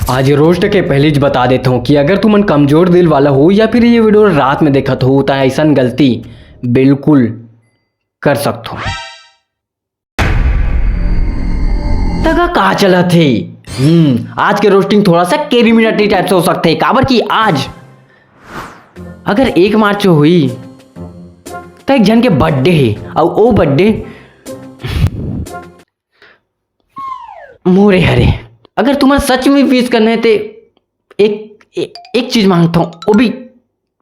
आज रोस्ट के पहले ही बता देता हूँ कि अगर तुम कमजोर दिल वाला हो या फिर ये वीडियो रात में देखत हो तो ऐसा गलती बिल्कुल कर सकते हो। तगा कहा चला थे आज के रोस्टिंग थोड़ा सा केरीमिनाटी टाइप से हो सकते हैं। काबर की आज अगर 1 मार्च हुई तो एक जन के बर्थडे है और वो बर्थडे मोरे हरे। अगर तुम्हें सच में विश करना है तो एक चीज मांगता हूँ, वो भी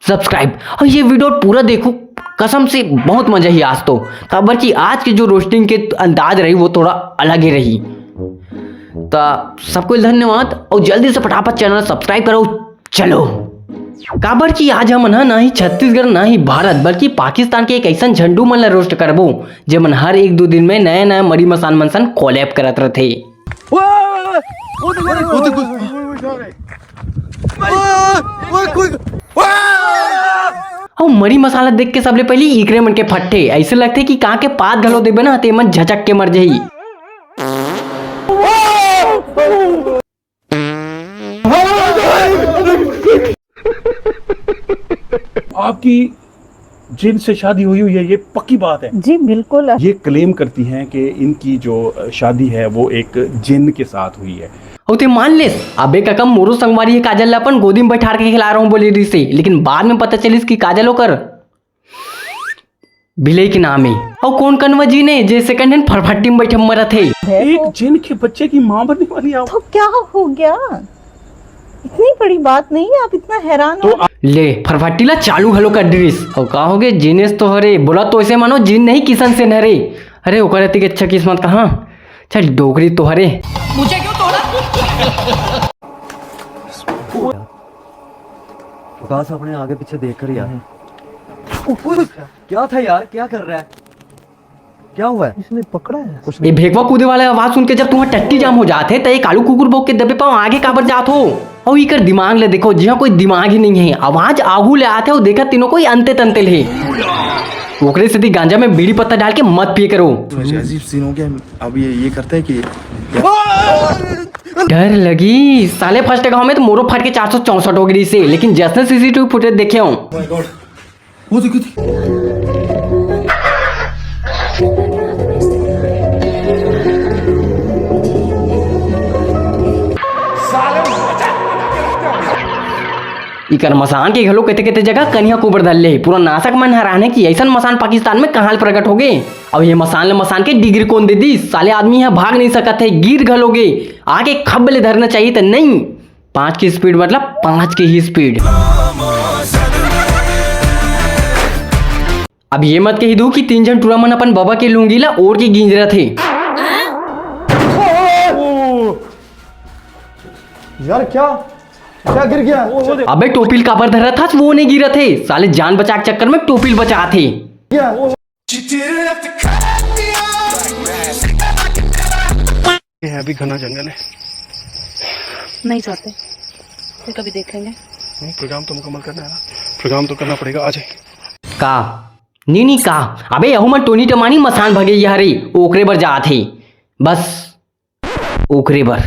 सब्सक्राइब और ये वीडियो पूरा देखो। कसम से बहुत मजा ही आज तो। खबर की आज की जो रोस्टिंग के अंदाज रही वो थोड़ा अलग ही रही। तो सबको धन्यवाद और जल्दी से फटाफट चैनल सब्सक्राइब करो। चलो काबर की आज हम ना ही छत्तीसगढ़ ना ही भारत बल्कि पाकिस्तान के एक ऐसा झंडू मन ला रोस्ट करबो जे मन हर 1-2 दिन में नया नया मरी मसान मनसन कोलैब करत रहते। मरी मसाला देख के सबले पहले इकरे मन के फट्टे ऐसे लगते कि कहाँ के पात घलो देबे ना ते मन झचक के मर जाही। आपकी जिन से शादी हुई हुई है, ये पक्की बात है? जी बिल्कुल। ये क्लेम करती हैं कि इनकी जो शादी है वो एक जिन के साथ हुई है। होते मान ले अबे ककम मोरू संगवारी है काजल अपन गोदी में बैठा के खिला रहा हूँ बोली रही से, लेकिन बाद में पता चली कि काजल होकर बिले के नाम है और कौन कनवा जी ने जे सेकंड हैंड फरफट्टी में बैठे मरा थे। एक जिन के बच्चे की मां बनने वाली आप तो क्या हो गया? इतनी बड़ी बात नहीं है, आप इतना हैरान तो हो। ले फरफट्टी ला चालू हलो कर ड्रेस और कहा होगे जीनेस तो हरे बोला तो ऐसे मानो जिन नहीं किसन से नरे। अरे ओकर रहती के अच्छा किस्मत कहाँ चल डोगरी तो हरे मुझे क्यों तोड़ा। प्रकाश अपने आगे पीछे देख कर यार क्या था यार, क्या कर रहा है, क्या हुआ है? इसने पकड़ा है कुछ ये भेकवा कूदे वाला आवाज सुन के जब तुम्हारा टट्टी जाम हो जाते तो एक आलू कुकुर बोक के दबे पाओ आगे काबर जात हो और इकर दिमाग ले देखो जहाँ कोई दिमाग ही नहीं है आवाज आगू ले आते हो देखा तीनों कोई अंते तंते ले ओकरे से गांजा में बीड़ी पत्ता डाल के मत पिए करो। अजीब सीन हो गया। अब ये करता है कि डर लगी साले फर्स्ट गांव में तो मोरो फट के 464 हो गई से, लेकिन जैसे सीसीटीवी फुटेज देखे हूँ इकर मसान के घलो कहते कहते जगह कन्या कुबर धल ले पूरा नासक मन हराने की ऐसा मसान पाकिस्तान में कहां प्रकट हो गए। अब ये मसान के डिग्री कौन दे दी साले आदमी है भाग नहीं सकत है गिर घलोगे आगे खब ले धरना चाहिए तो नहीं 5 की स्पीड मतलब 5 की ही स्पीड। अब ये मत कही दू कि 3 जन टूरा मन अपन बाबा के लूंगी ला और की गींज रहे थे। यार क्या गिर गया? अबे टोपिल काबर धर रहा था वो नहीं गिरा थे साले जान बचा के चक्कर में टोपिल बचा थे। ये है अभी घना जंगल है, नहीं चाहते तो कभी देखेंगे। प्रोग्राम तो मुकम्मल करना है ना, प्रोग्राम तो करना पड़ेगा। आ जाए का नी का अबे यहू मन टोनी टमानी मसान भगे यारे ओकरे बर जा थे बस ओकरे बर।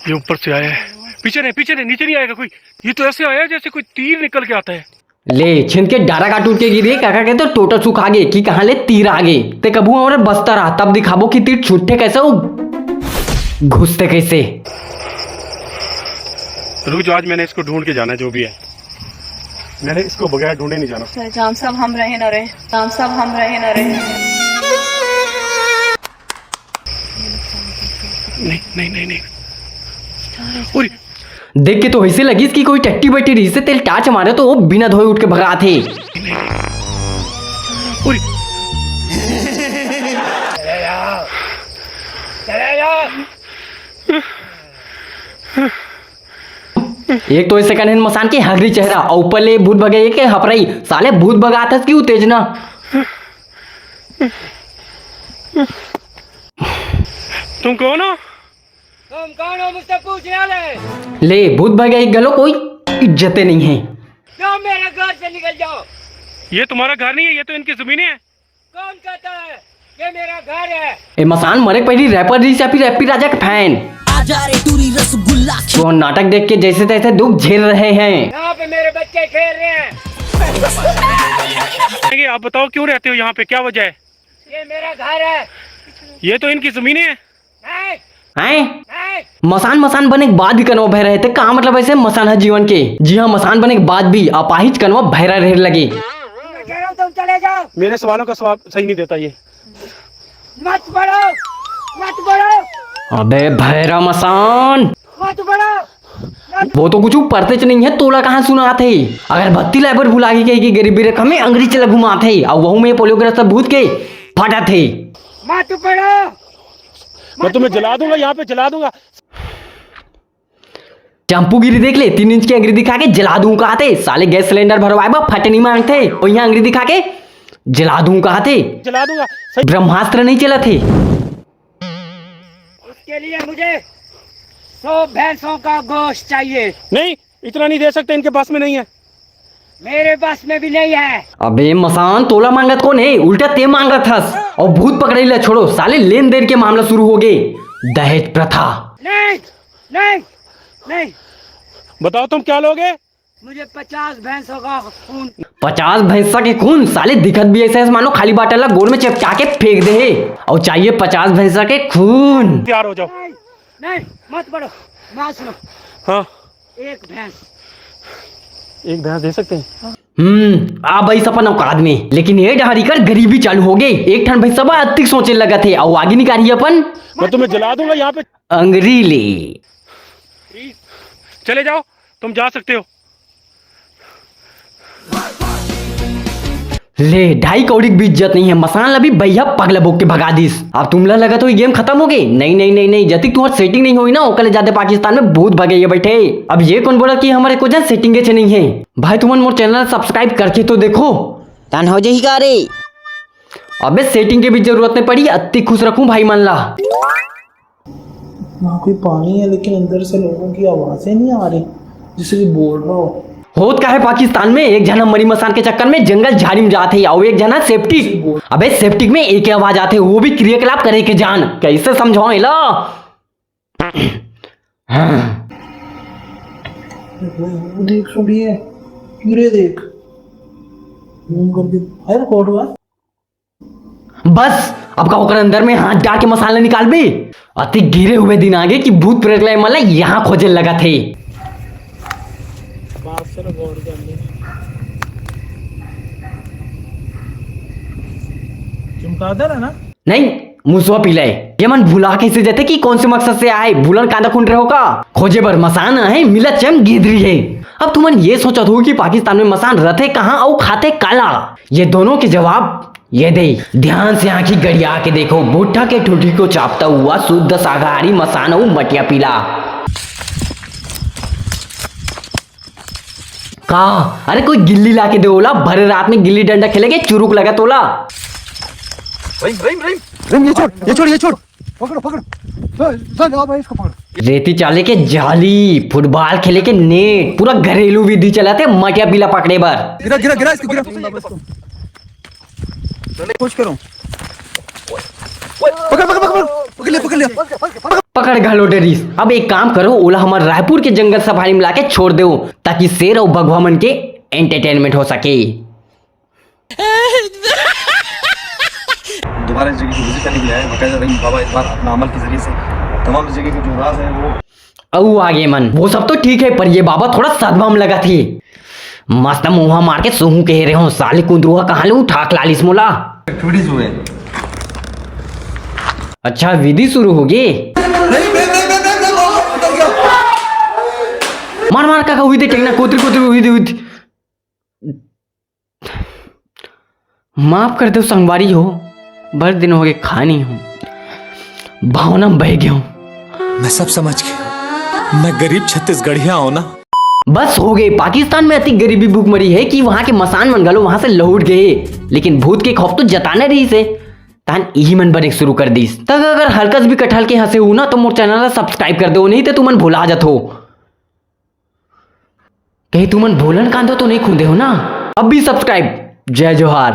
ये ऊपर से आया है, पीछे नहीं नीचे नहीं आएगा कोई। ये तो ऐसे आया जैसे कोई तीर निकल के आता है। ले छिन के डारा का टूट के गिरे काका के तो टोटा सुखा गे कि कहाँ ले तीर आगे ते कबू और बसता रहा तब दिखाबो कि तीर छूटते कैसे घुसते कैसे। रुक जो आज मैंने इसको ढूंढ के जाना जो भी है, मैंने इसको बगैर ढूंढे नहीं जाना। जाम साहब हम रहे न रहे, जाम साहब हम रहे न रहे। नहीं देख के तो ऐसे लगी कि कोई टट्टी बैठी रही से तेल टाच मारे तो वो बिना धोए उठ के भगा थे। एक तो सेकंड हैंड मसान के हगरी चेहरा और ऊपर ले भूत भगे के हपराई साले भूत भगा था क्यों तेजना। तुम कौन हो? मुझसे पूछने वाले? ले भूत भगे गलो कोई इज्जतें नहीं है। क्यों मेरे घर से निकल जाओ। ये तुम्हारा घर नहीं है, ये तो इनकी जमीनें हैं। कौन कहता है? ये मेरा घर है। ए मसान मरे पहली रैपर रीस या फिर रैपी राजा का फैन। वो नाटक देख के जैसे तैसे दुख झेल रहे हैं। यहाँ पे मेरे बच्चे खेल रहे हैं। आप बताओ क्यों रहते हो यहाँ पे, क्या वजह है? ये मेरा घर है। ये तो इनकी जमीनें हैं। नहीं, हैं? नहीं। मसान बने के बाद भी कनवा बह रहे थे, कहाँ मतलब ऐसे मसान है जीवन के। जी हाँ, मसान बने के बाद भी अपाहिज कनवा बहरा रह लगे। मैं कह रहा हूँ तुम चले जाओ। मेरे सवालों का जवाब सही नहीं देता ये। मत पढ़ो, मत पढ़ो, अबे भैरा मसान, मत पढ़ो। वो तो कुछ पढ़ते नहीं है, तोला कहाँ सुना थे। अगर बत्ती लाइबर भुला के कही कि गरीबी रेखा में अंग्रेजी चला घुमा थे और वहू में पोलियोग्राफ भूत के फटा थे। मत पढ़ो। मैं तुम्हें जला दूंगा, यहाँ पे जला दूंगा। चंपू गिरी देख ले, 3 इंच की अंग्रेजी दिखा के जला दूं कहा थे। साले गैस सिलेंडर भरवाए बा फटे नहीं मांगते, और यहाँ अंग्रेजी दिखा के जला दूं कहा थे। जला दूंगा सही। ब्रह्मास्त्र नहीं चला थे। उसके लिए मुझे 100 भैंसों का गोश्त चाहिए। नहीं, इतना नहीं दे सकते, इनके पास में नहीं है। मेरे पास में भी नहीं है। अबे मसान, तोला मांगत कौन है, उल्टा ते मांगत हस। और भूत पकड़े ले छोड़ो, साले लेन देन के मामला शुरू हो गए। दहेज प्रथा। नहीं, नहीं, नहीं। बताओ तुम क्या लोगे? मुझे 50 भैंसों का खून। 50 भैंसा के खून? साले दिखत भी ऐसे मानो खाली बाटला गोड़ में चिपका के फेंक दे। और चाहिए 50 भैंसा के खून। तैयार हो जाओ। नहीं, नहीं, मत पढ़ो। बात सुनो। हाँ, एक भैंस। एक भैंस दे सकते हैं। आ भाई सपन औकात में, लेकिन ये डहारी कर गरीबी चालू हो गई। एक ठन भैंसा बा अतिक सोचे लगा थे, और आगे निकाली अपन मैं तुम्हें जला दूंगा यहाँ पे। अंग्रेली। चले जाओ, तुम जा सकते हो। ले 2.5 कौड़ी की भी इज्जत नहीं है। मसान अभी भैया पगला बोक के भगा दिस। अब तुमला लगा तो ये गेम खत्म हो गई। नहीं नहीं नहीं नहीं, जब तक तुम्हारी सेटिंग नहीं हुई ना, ओकले जाते पाकिस्तान में भूत भगे ये बैठे। अब ये कौन बोला कि हमारे को जन सेटिंग के नहीं है। भाई तुम मोर चैनल सब्सक्राइब करके तो देखो, तन हो जाही का रे। अबे सेटिंग की भी जरूरत नहीं पड़ी, अति खुश रखूं भाई मन ला। वहाँ कोई पानी है, लेकिन अंदर से लोगों की आवाजें नहीं आ रही जिसे कि बोल रहा हो। होत का है पाकिस्तान में, एक जना मरी मसान के चक्कर में जंगल झाड़ी में जाते, और एक जना सेप्टिक। अबे सेप्टिक में एक ही आवाज आते, वो भी क्रियाकलाप करे के जान। कैसे समझाओ ला। हाँ। वो देख सुनिए, कीड़े देख। घूम करके है रिकॉर्ड हुआ। बस अब का होकर अंदर में हाथ डाल के मसाला निकाल बे। अति गिरे हुए दिन आगे कि भूत प्रेत लाए मला यहाँ खोजे लगा थे। चमकादड़ है ना? नहीं, मुसवा पिलाए। ये मन भुला कैसे जाते कि कौन से मकसद से आए। भूलन कांदा खुंड रहे हो का खोजे बर मसान है, मिला चम गिदरी है। अब तुमन ये सोचा हो कि पाकिस्तान में मसान रहते कहाँ और खाते काला। ये दोनों के जवाब ये दे। ध्यान से आंखी गड़िया के देखो, भुट्टा के ठूठी को चापता हुआ शुद्ध शाकाहारी मसान और मटिया पीला का। अरे कोई गिल्ली ला के दे ओला, भरे रात में गिल्ली डंडा खेलेगे चुरुक लगा तोला। ये छोड़ पकड़ो जाओ भाई, इसको पकड़ो। रेती चाले के जाली, फुटबॉल खेले के नेट, पूरा घरेलू विधि चलाते मटिया पीला पकड़े बर। गिरा इसको गिरा। कुछ करो। पकड़ लिया। पकड़ घलो डरीस। अब एक काम करो, ओला हमारे रायपुर के जंगल सफारी में लाके छोड़ दो, ताकि शेर और भगवा मन के एंटरटेनमेंट हो सके। दोबारा इस जगह को विजिट करने के लिए आए। बकायदा रहीम बाबा इस बार अपना अमल के जरिए से तमाम इस जगह के जो राज है वो आगे मन वो सब तो ठीक है, पर ये बाबा थोड़ा सदमा में लगा थी। मस्त मुहा मार के सोहू कह रहे हो, साले कुंदरुआ कहाँ ले ठाक लालिस मोला। एक्टिविटीज हुए। अच्छा विधि शुरू होगी। मार मार का हुई थी टेकना कोतरी हुई थी। माफ कर दो संगवारी हो, बड़े दिन हो गए खानी हूँ, भावना बह गया हूँ। मैं सब समझ गया, मैं गरीब छत्तीसगढ़िया हूं ना। बस हो गए। पाकिस्तान में अति गरीबी भूखमरी है कि वहां के मसान मन गलो वहां से लौट गए, लेकिन भूत के खौफ तो जताने रही से तान यही मन बने शुरू कर दीस। तक अगर हल्कस भी कटहल के हंसे हो ना तो मोर चैनल सब्सक्राइब कर दो, नहीं तो तुमन भुला जात हो। कहीं तुमन भोलन कांदो तो नहीं खूंदे हो ना। अब भी सब्सक्राइब। जय जोहार।